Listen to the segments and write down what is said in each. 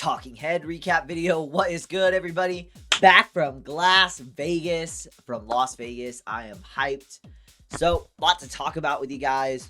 talking head recap video. What is good, everybody? Back from Las Vegas, from Las Vegas. I am hyped. So, lot to talk about with you guys.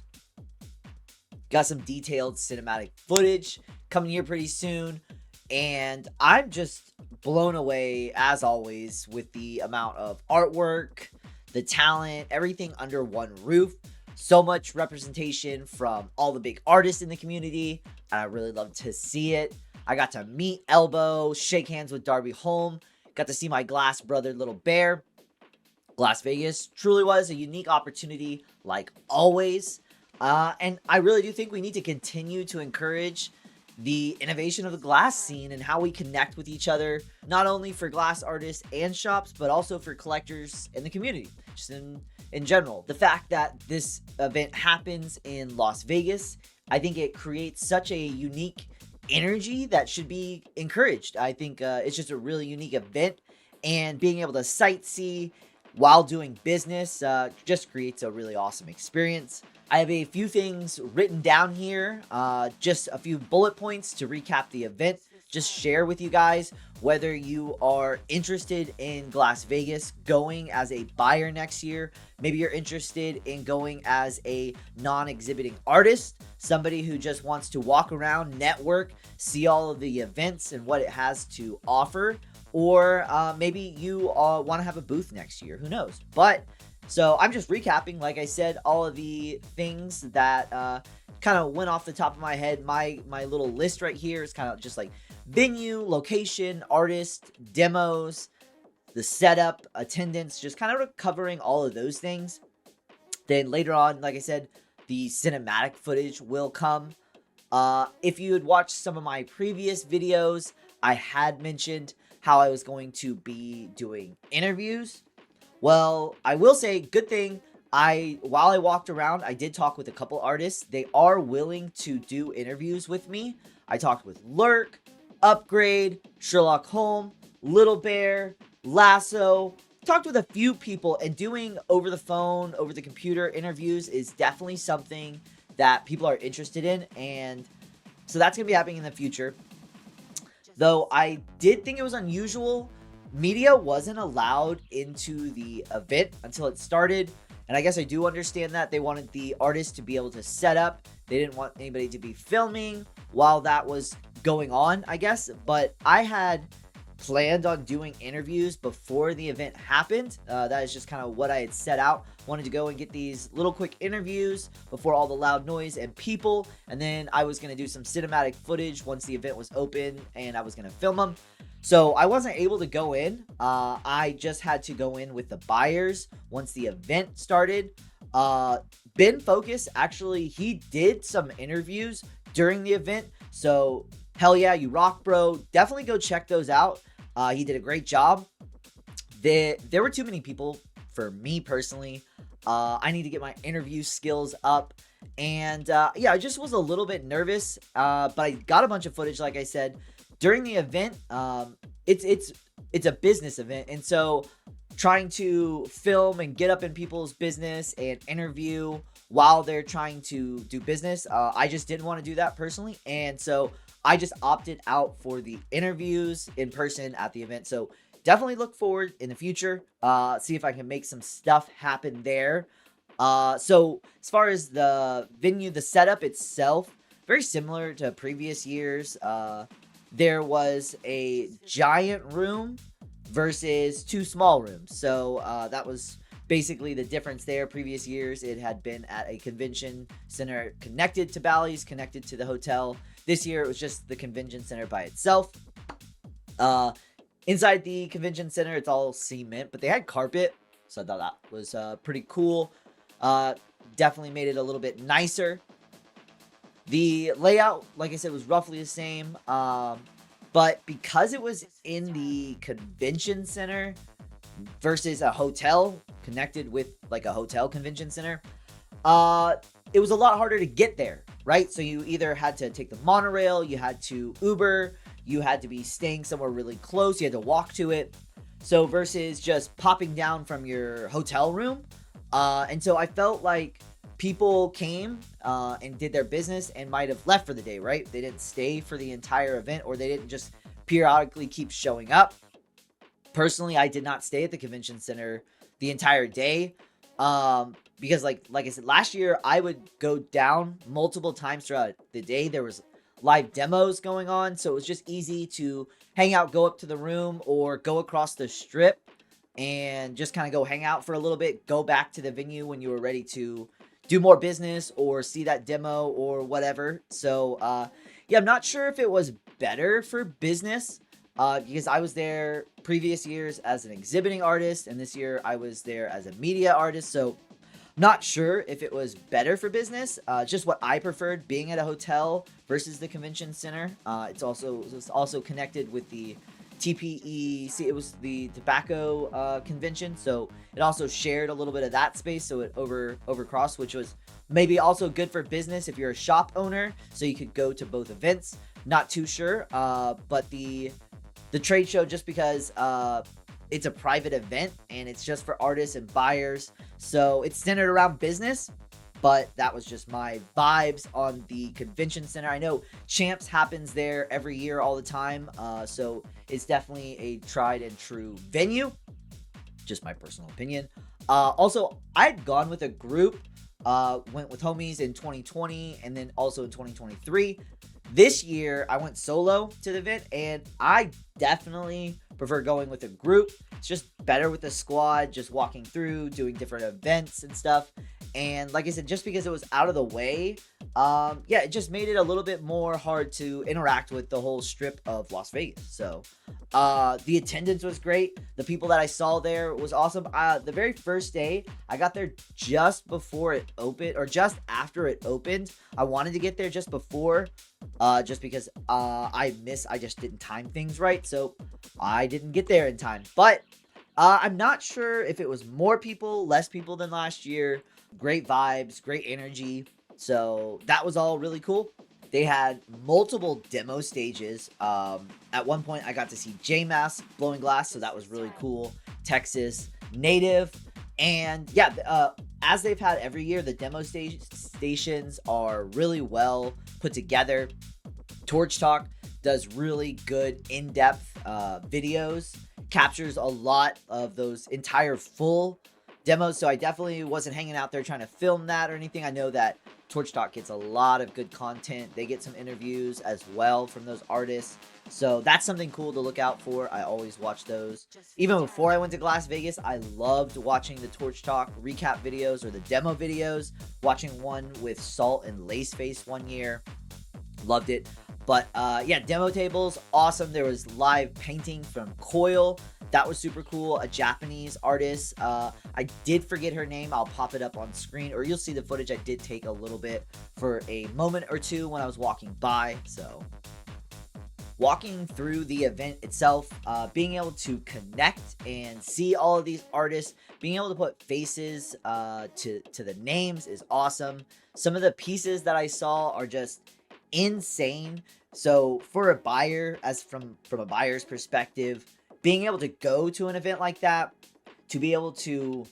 Got some detailed cinematic footage coming here pretty soon. And I'm just blown away, as always, with the amount of artwork, the talent, everything under one roof. So much representation from all the big artists in the community, and I really love to see it. I got to meet Elbow, shake hands with Darby Holm, got to see my glass brother Little Bear. Las Vegas truly was a unique opportunity, like always. And I really do think we need to continue to encourage the innovation of the glass scene and how we connect with each other, not only for glass artists and shops, but also for collectors in the community, just in general. The fact that this event happens in Las Vegas, I think it creates such a unique energy that should be encouraged. I think it's just a really unique event, and being able to sightsee while doing business just creates a really awesome experience. I have a few things written down here, just a few bullet points to recap the event, just share with you guys whether you are interested in Las Vegas going as a buyer next year. Maybe you're interested in going as a non-exhibiting artist, somebody who just wants to walk around, network, see all of the events and what it has to offer. Or maybe you want to have a booth next year. Who knows? But so I'm just recapping, like I said, all of the things that kind of went off the top of my head. My little list right here is kind of just like venue, location, artist, demos, the setup, attendance, just kind of covering all of those things. Then later on, like I said, the cinematic footage will come. If you had watched some of my previous videos, I had mentioned how I was going to be doing interviews. Well, I will say, good thing, while I walked around, I did talk with a couple artists. They are willing to do interviews with me. I talked with Lurk, Upgrade, Sherlock Holmes, Little Bear, Lasso. Talked with a few people, and doing over the phone, over the computer interviews is definitely something that people are interested in, and so that's going to be happening in the future. Though I did think it was unusual, media wasn't allowed into the event until it started. And I guess I do understand that. They wanted the artists to be able to set up. They didn't want anybody to be filming while that was going on, I guess. But I had planned on doing interviews before the event happened. That is just kind of what I had set out. Wanted to go and get these little quick interviews before all the loud noise and people, and then I was going to do some cinematic footage once the event was open, and I was going to film them. So I wasn't able to go in. I just had to go in with the buyers once the event started. Ben Focus, actually, he did some interviews during the event, so hell yeah, you rock, bro. Definitely go check those out. He did a great job. There were too many people for me personally. I need to get my interview skills up, and yeah, I just was a little bit nervous, but I got a bunch of footage, like I said, during the event. It's a business event, and so trying to film and get up in people's business and interview while they're trying to do business, I just didn't want to do that personally, and so I just opted out for the interviews in person at the event. So definitely look forward in the future, see if I can make some stuff happen there. So as far as the venue, the setup itself, very similar to previous years. There was a giant room versus two small rooms. So that was basically the difference there. Previous years, it had been at a convention center connected to Bally's, connected to the hotel. This year, it was just the convention center by itself. Inside the convention center, it's all cement, but they had carpet, so I thought that was pretty cool. Definitely made it a little bit nicer. The layout, like I said, was roughly the same, but because it was in the convention center versus a hotel connected with like a hotel convention center, it was a lot harder to get there, right? So you either had to take the monorail, you had to Uber, you had to be staying somewhere really close, you had to walk to it. So versus just popping down from your hotel room. And so I felt like people came and did their business and might have left for the day, right? They didn't stay for the entire event, or they didn't just periodically keep showing up. Personally, I did not stay at the convention center the entire day, because like I said, last year I would go down multiple times throughout the day. There was live demos going on, so it was just easy to hang out, go up to the room, or go across the strip and just kind of go hang out for a little bit, go back to the venue when you were ready to do more business or see that demo or whatever. So yeah, I'm not sure if it was better for business, because I was there previous years as an exhibiting artist, and this year I was there as a media artist. So not sure if it was better for business. Just what I preferred, being at a hotel versus the convention center. It was also connected with the TPEC. It was the tobacco convention, so it also shared a little bit of that space. So it overcrossed, which was maybe also good for business if you're a shop owner, so you could go to both events. Not too sure, but the trade show, just because it's a private event and it's just for artists and buyers, so it's centered around business. But that was just my vibes on the convention center. I know Champs happens there every year all the time, so it's definitely a tried and true venue. Just my personal opinion. Also, I'd gone with a group, went with homies in 2020 and then also in 2023. This year, I went solo to the event, and I definitely prefer going with a group. It's just better with a squad, just walking through, doing different events and stuff. And like I said, just because it was out of the way, yeah, it just made it a little bit more hard to interact with the whole strip of Las Vegas. So the attendance was great. The people that I saw there was awesome. The very first day, I got there just before it opened, or just after it opened. I wanted to get there just before, just because I just didn't time things right, so I didn't get there in time. But I'm not sure if it was more people, less people than last year. Great vibes, great energy. So that was all really cool. They had multiple demo stages. At one point, I got to see J-Mass blowing glass, so that was really cool. Texas native. And yeah, as they've had every year, the demo stations are really well put together. Torch Talk does really good in-depth videos, captures a lot of those entire full demos, so I definitely wasn't hanging out there trying to film that or anything. I know that Torch Talk gets a lot of good content. They get some interviews as well from those artists, so that's something cool to look out for. I always watch those. Even before I went to Las Vegas, I loved watching the Torch Talk recap videos or the demo videos. Watching one with Salt and Laceface one year, loved it. But yeah, demo tables, awesome. There was live painting from Coil. That was super cool. A Japanese artist. I did forget her name. I'll pop it up on screen, or you'll see the footage. I did take a little bit for a moment or two when I was walking by. So walking through the event itself, being able to connect and see all of these artists, being able to put faces to the names is awesome. Some of the pieces that I saw are just insane. So for a buyer, as from a buyer's perspective, being able to go to an event like that, to be able to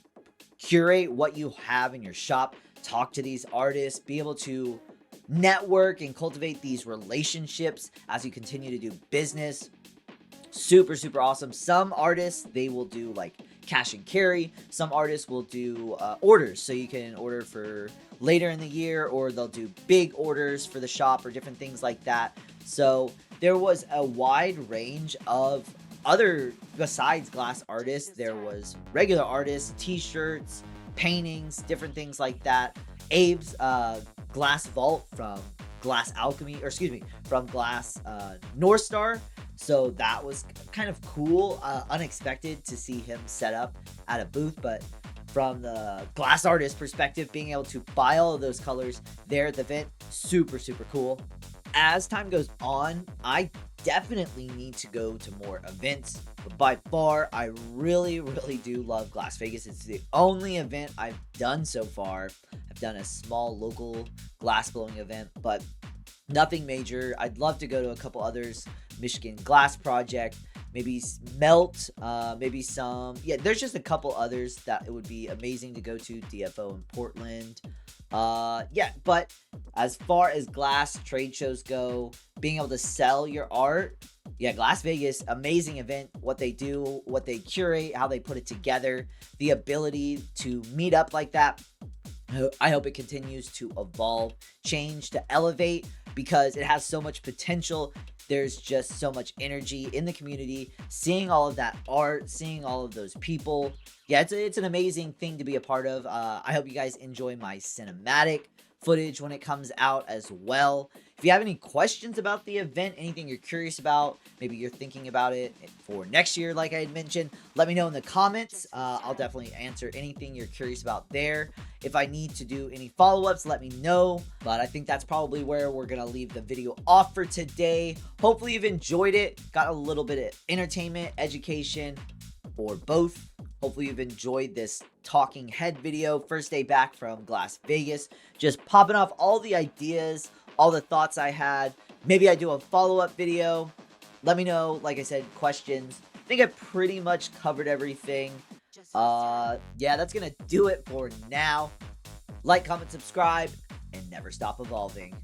curate what you have in your shop, talk to these artists, be able to network and cultivate these relationships as you continue to do business, super awesome. Some artists, they will do like cash and carry. Some artists will do orders, so you can order for later in the year, or they'll do big orders for the shop or different things like that. So there was a wide range of other, besides glass artists, there was regular artists, t-shirts, paintings, different things like that. Abe's glass vault from Glass Alchemy, or excuse me, from Glass North Star. So that was kind of cool, unexpected to see him set up at a booth. But from the glass artist perspective, being able to buy all of those colors there at the event, super cool. As time goes on, I definitely need to go to more events, but by far, I really do love Glass Vegas. It's the only event I've done so far. I've done a small local glass blowing event, but Nothing major. I'd love to go to a couple others. Michigan Glass Project, maybe Melt, maybe some. Yeah, there's just a couple others that it would be amazing to go to. DFO in Portland. Yeah, but as far as glass trade shows go, being able to sell your art, yeah, Glass Vegas, amazing event. What they do, what they curate, how they put it together, the ability to meet up like that. I hope it continues to evolve, change, to elevate, because it has so much potential. There's just so much energy in the community. Seeing all of that art, seeing all of those people. Yeah, it's an amazing thing to be a part of. I hope you guys enjoy my cinematic footage when it comes out as well. If you have any questions about the event, anything you're curious about, maybe you're thinking about it for next year, like I had mentioned, let me know in the comments. I'll definitely answer anything you're curious about there. If I need to do any follow-ups, let me know. But I think that's probably where we're going to leave the video off for today. Hopefully you've enjoyed it, got a little bit of entertainment, education, or both. Hopefully you've enjoyed this talking head video. First day back from Glass Vegas. Just popping off all the ideas, all the thoughts I had. Maybe I do a follow-up video. Let me know, like I said, questions. I think I pretty much covered everything. Yeah, that's gonna do it for now. Like, comment, subscribe, and never stop evolving.